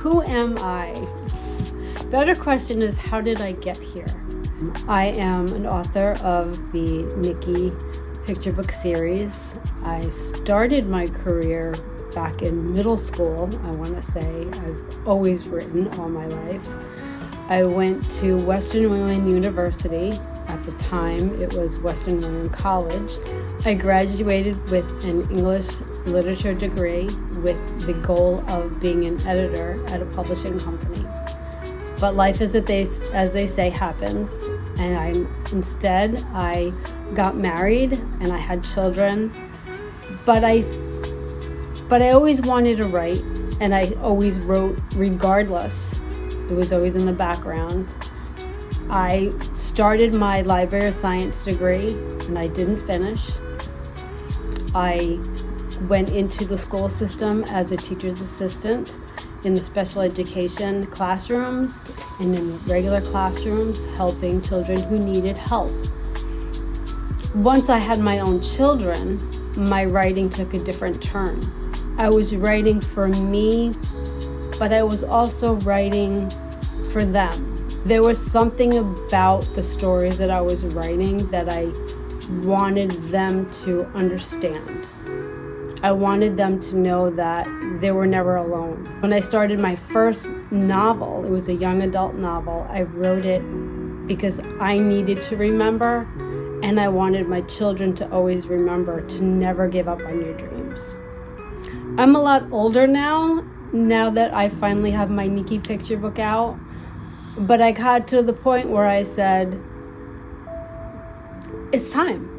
Who am I? Better question is, how did I get here? I am an author of the Nicky picture book series. I started my career back in middle school. I want to say I've always written all my life. I went to Western New England University. At the time, it was Western New England College. I graduated with an English literature degree with the goal of being an editor at a publishing company. But life, as they say, happens. And instead, I got married and I had children. But I always wanted to write, and I always wrote regardless. It was always in the background. I started my library of science degree, and I didn't finish. I went into the school system as a teacher's assistant in the special education classrooms and in regular classrooms, helping children who needed help. Once I had my own children, my writing took a different turn. I was writing for me, but I was also writing for them. There was something about the stories that I was writing that I wanted them to understand. I wanted them to know that they were never alone. When I started my first novel, it was a young adult novel. I wrote it because I needed to remember, and I wanted my children to always remember to never give up on your dreams. I'm a lot older now that I finally have my Nicky picture book out. But I got to the point where I said, it's time.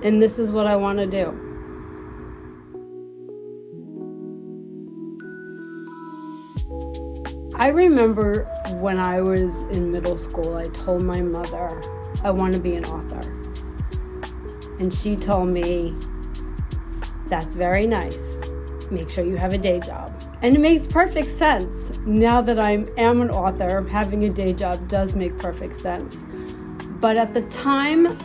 And this is what I want to do. I remember when I was in middle school, I told my mother, I want to be an author. And she told me, that's very nice. Make sure you have a day job. And it makes perfect sense. Now that I am an author, having a day job does make perfect sense. But at the time,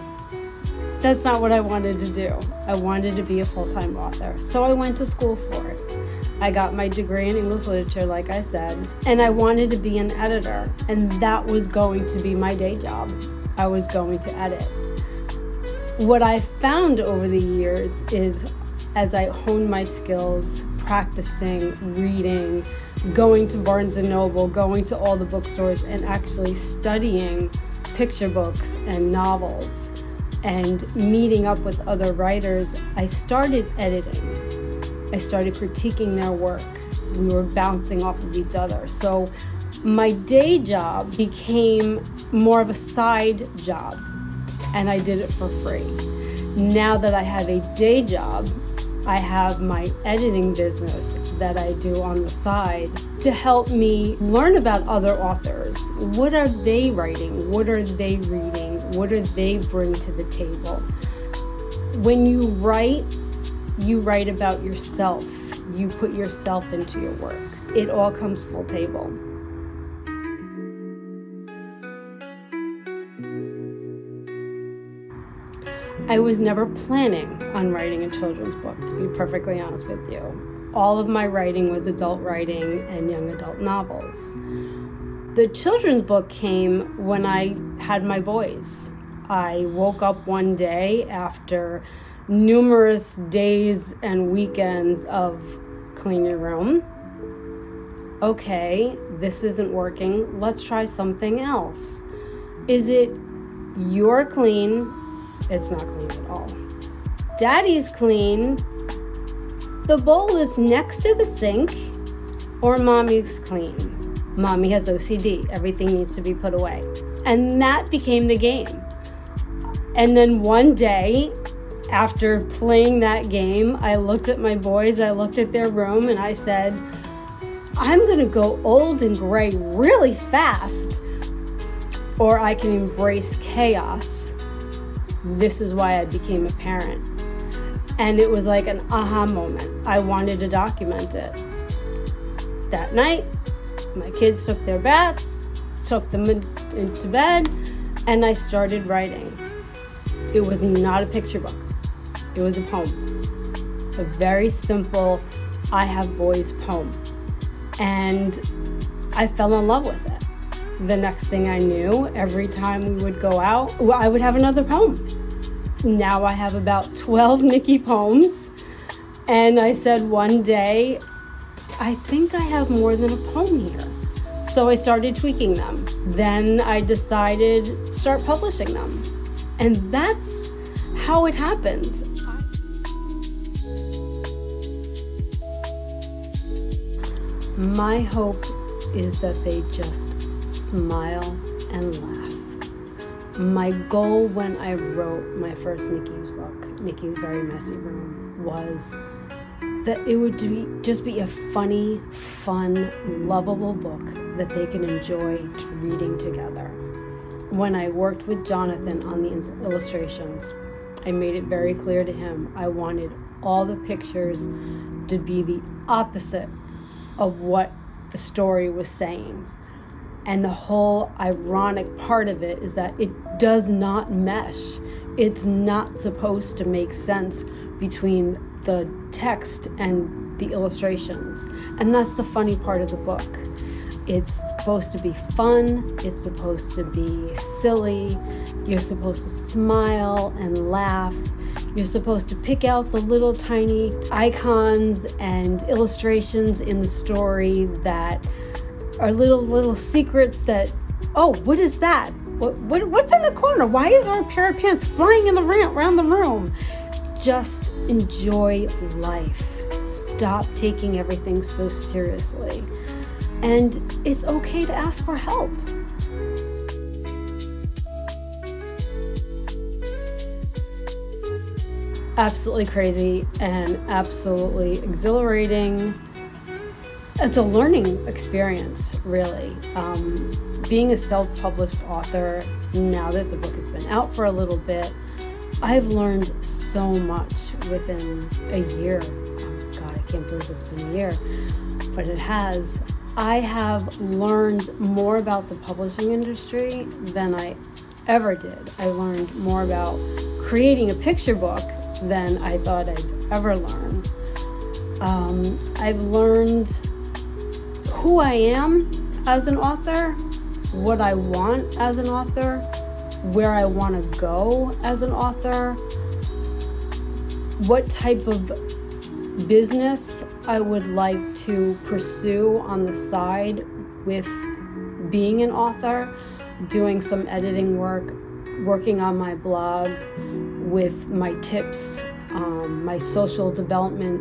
that's not what I wanted to do. I wanted to be a full-time author. So I went to school for it. I got my degree in English literature, like I said, and I wanted to be an editor. And that was going to be my day job. I was going to edit. What I found over the years is, as I honed my skills, practicing, reading, going to Barnes & Noble, going to all the bookstores, and actually studying picture books and novels and meeting up with other writers, I started editing. I started critiquing their work. We were bouncing off of each other. So my day job became more of a side job, and I did it for free. Now that I have a day job, I have my editing business that I do on the side to help me learn about other authors. What are they writing? What are they reading? What do they bring to the table? When you write about yourself. You put yourself into your work. It all comes full table. I was never planning on writing a children's book, to be perfectly honest with you. All of my writing was adult writing and young adult novels. The children's book came when I had my boys. I woke up one day after numerous days and weekends of clean your room. Okay, this isn't working. Let's try something else. Is it you're clean? It's not clean at all. Daddy's clean. The bowl is next to the sink. Or mommy's clean. Mommy has OCD. Everything needs to be put away. And that became the game. And then one day, after playing that game, I looked at my boys, I looked at their room, and I said, I'm going to go old and gray really fast, or I can embrace chaos. This is why I became a parent. And it was like an aha moment. I wanted to document it. That night, my kids took their baths, took them into bed, and I started writing. It was not a picture book. It was a poem. A very simple I Have Boys poem. And I fell in love with it. The next thing I knew, every time we would go out, I would have another poem. Now I have about 12 Nicky poems. And I said one day, I think I have more than a poem here. So I started tweaking them. Then I decided to start publishing them. And that's how it happened. My hope is that they just smile and laugh. My goal when I wrote my first Nicky's book, Nickys Very Messy Room, was that it would just be a funny, fun, lovable book that they can enjoy reading together. When I worked with Jonathan on the illustrations, I made it very clear to him I wanted all the pictures to be the opposite of what the story was saying. And the whole ironic part of it is that it does not mesh. It's not supposed to make sense between the text and the illustrations. And that's the funny part of the book. It's supposed to be fun. It's supposed to be silly. You're supposed to smile and laugh. You're supposed to pick out the little tiny icons and illustrations in the story that are little secrets that, oh, what is that? What's in the corner? Why is there a pair of pants flying in around the room? Just enjoy life. Stop taking everything so seriously. And it's okay to ask for help. Absolutely crazy and absolutely exhilarating. It's a learning experience, really. Being a self-published author, now that the book has been out for a little bit, I've learned so much within a year. Oh God, I can't believe it's been a year, but it has. I have learned more about the publishing industry than I ever did. I learned more about creating a picture book than I thought I'd ever learn. I've learned who I am as an author, what I want as an author, where I want to go as an author, what type of business I would like to pursue on the side with being an author, doing some editing work, working on my blog with my tips, my social development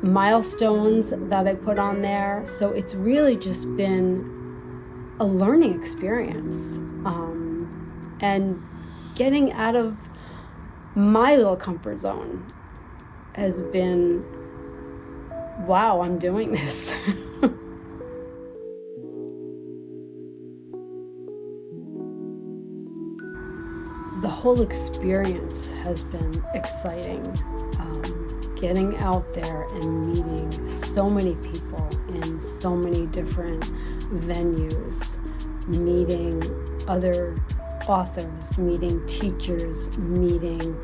milestones that I put on there. So it's really just been a learning experience. And getting out of my little comfort zone has been, wow, I'm doing this. The whole experience has been exciting. Getting out there and meeting so many people in so many different venues, meeting other authors, meeting teachers, meeting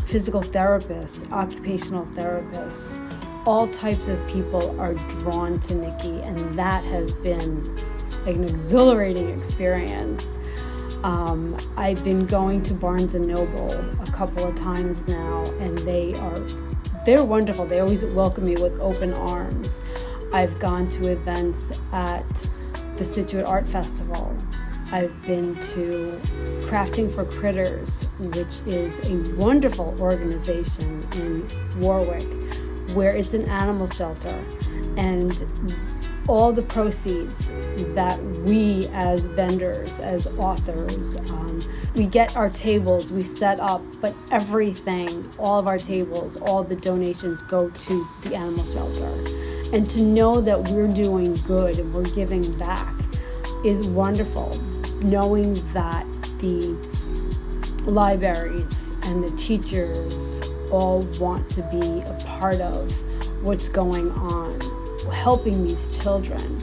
physical therapists, occupational therapists. All types of people are drawn to Nicky, and that has been an exhilarating experience. I've been going to Barnes & Noble a couple of times now, and they're wonderful. They always welcome me with open arms. I've gone to events at the Situate Art Festival. I've been to Crafting for Critters, which is a wonderful organization in Warwick, where it's an animal shelter, and all the proceeds that we as vendors, as authors, we get our tables, we set up, but everything, all of our tables, all the donations go to the animal shelter. And to know that we're doing good and we're giving back is wonderful. Knowing that the libraries and the teachers all want to be a part of what's going on, helping these children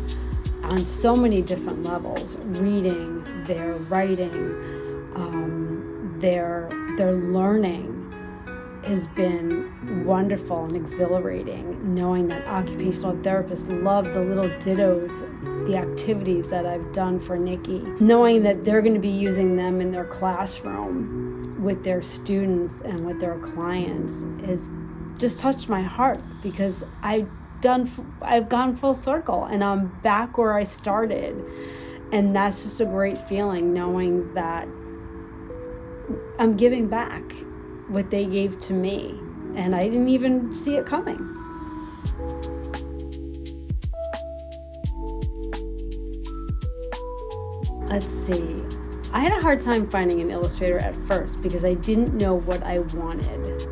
on so many different levels, reading, their writing, their learning. has been wonderful and exhilarating, knowing that occupational therapists love the little dittos, the activities that I've done for Nicky, knowing that they're going to be using them in their classroom with their students and with their clients has just touched my heart, because I've gone full circle and I'm back where I started. And that's just a great feeling, knowing that I'm giving back what they gave to me, and I didn't even see it coming. Let's see. I had a hard time finding an illustrator at first because I didn't know what I wanted.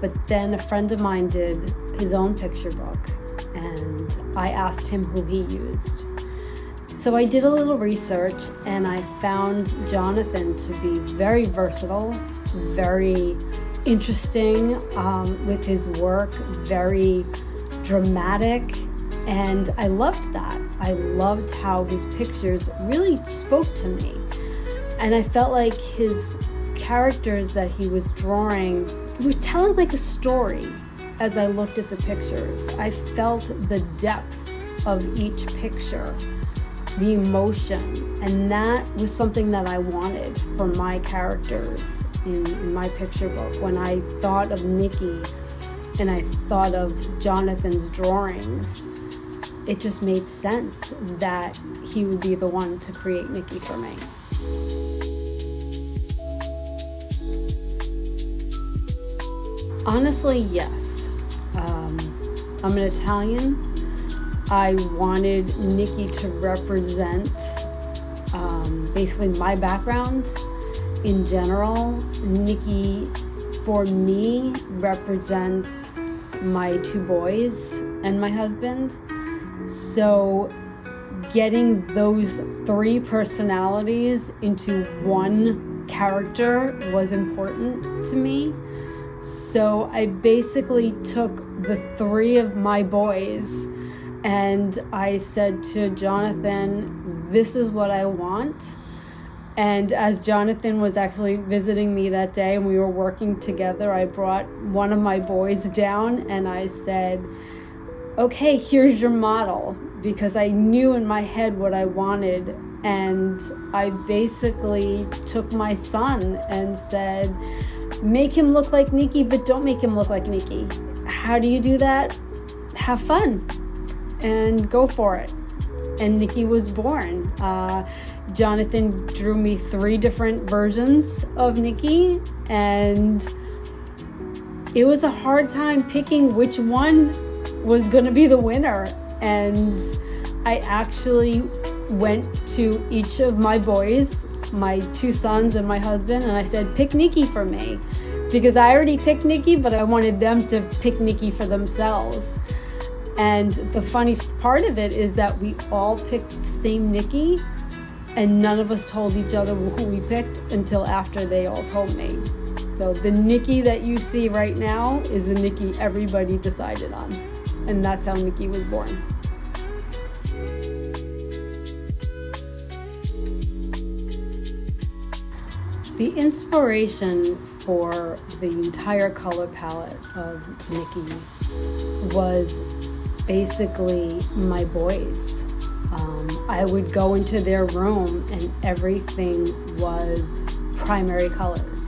But then a friend of mine did his own picture book, and I asked him who he used. So I did a little research, and I found Jonathan to be very versatile, very interesting with his work, very dramatic, and I loved that. I loved how his pictures really spoke to me, and I felt like his characters that he was drawing were telling like a story. As I looked at the pictures, I felt the depth of each picture, the emotion, and that was something that I wanted for my characters in my picture book. When I thought of Nicky and I thought of Jonathan's drawings, it just made sense that he would be the one to create Nicky for me. Honestly, yes. I'm an Italian. I wanted Nicky to represent basically my background in general. Nicky, for me, represents my two boys and my husband. So getting those three personalities into one character was important to me. So I basically took the three of my boys and I said to Jonathan, this is what I want. And as Jonathan was actually visiting me that day and we were working together, I brought one of my boys down and I said, okay, here's your model, because I knew in my head what I wanted. And I basically took my son and said, make him look like Nicky, but don't make him look like Nicky. How do you do that? Have fun and go for it. And Nicky was born. Jonathan drew me 3 different versions of Nicky, and it was a hard time picking which one was going to be the winner. And I actually went to each of my boys, my 2 sons and my husband, and I said, pick Nicky for me, because I already picked Nicky, but I wanted them to pick Nicky for themselves. And the funniest part of it is that we all picked the same Nicky, and none of us told each other who we picked until after they all told me. So the Nicky that you see right now is the Nicky everybody decided on, and that's how Nicky was born. The inspiration for the entire color palette of Nicky was basically my boys. I would go into their room and everything was primary colors.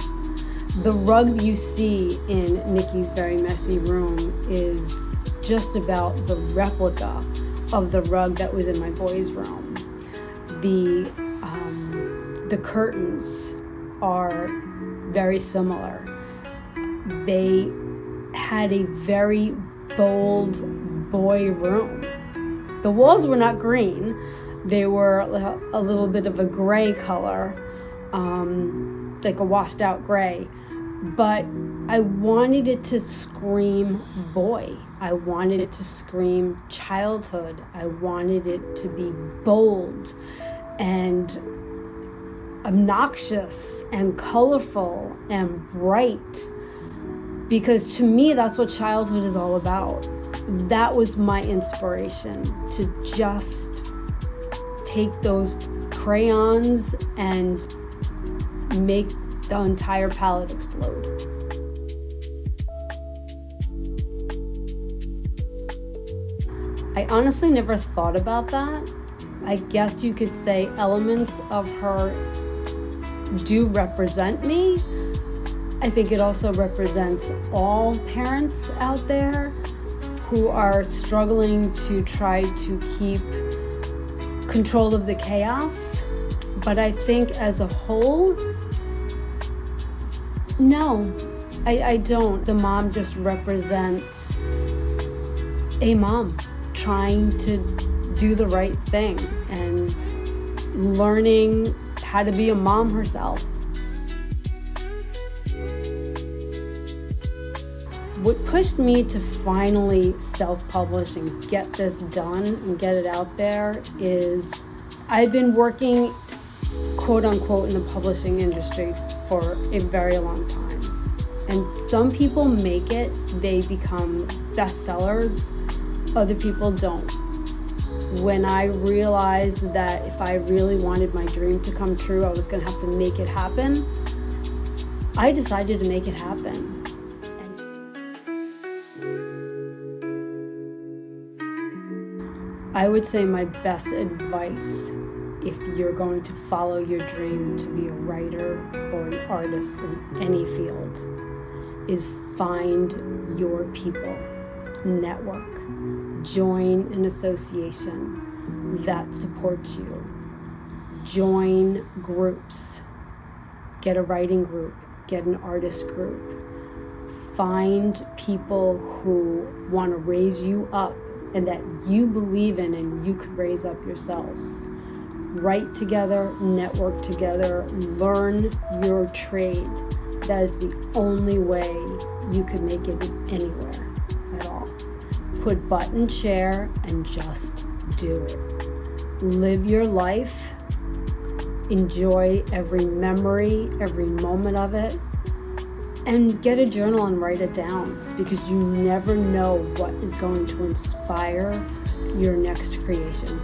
The rug you see in Nickys Very Messy Room is just about the replica of the rug that was in my boys' room. The curtains are very similar. They had a very bold boy room. The walls were not green. They were a little bit of a gray color, like a washed out gray. But I wanted it to scream boy. I wanted it to scream childhood. I wanted it to be bold and obnoxious and colorful and bright, because to me that's what childhood is all about. That was my inspiration, to just take those crayons and make the entire palette explode. I honestly never thought about that. I guess you could say elements of her do represent me. I think it also represents all parents out there who are struggling to try to keep control of the chaos. But I think as a whole, no, I don't. The mom just represents a mom trying to do the right thing and learning how to be a mom herself. What pushed me to finally self-publish and get this done and get it out there is I've been working, quote unquote, in the publishing industry for a very long time. And some people make it, they become bestsellers, other people don't. When I realized that if I really wanted my dream to come true, I was going to have to make it happen, I decided to make it happen. I would say my best advice, if you're going to follow your dream to be a writer or an artist in any field, is find your people, network, join an association that supports you, join groups, get a writing group, get an artist group, find people who want to raise you up and that you believe in and you could raise up yourselves. Write together, network together, learn your trade. That is the only way you can make it anywhere at all. Put butt in chair and just do it. Live your life. Enjoy every memory, every moment of it. And get a journal and write it down, because you never know what is going to inspire your next creation.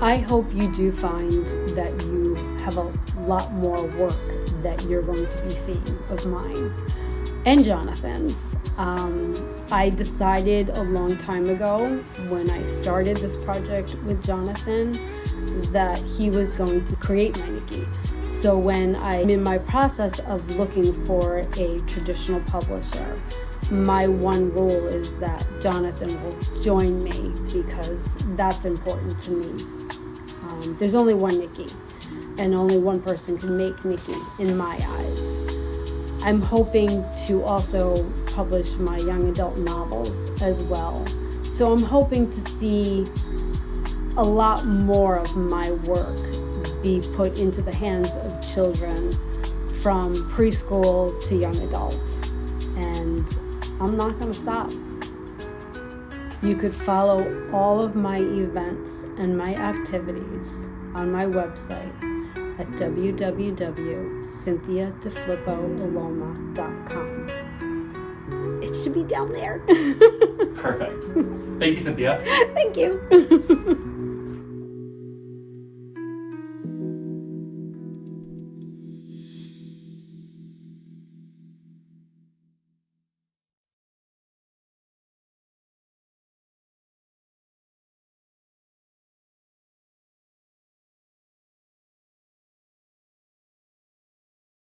I hope you do find that you have a lot more work that you're going to be seeing of mine and Jonathan's. I decided a long time ago when I started this project with Jonathan that he was going to create my Nicky. So when I'm in my process of looking for a traditional publisher, my one rule is that Jonathan will join me, because that's important to me. There's only one Nicky, and only one person can make Nicky in my eyes. I'm hoping to also publish my young adult novels as well. So I'm hoping to see a lot more of my work be put into the hands of children from preschool to young adult. And I'm not going to stop. You could follow all of my events and my activities on my website at www.CynthiaDiFilippoElomaa.com. It should be down there. Perfect. Thank you, Cynthia. Thank you.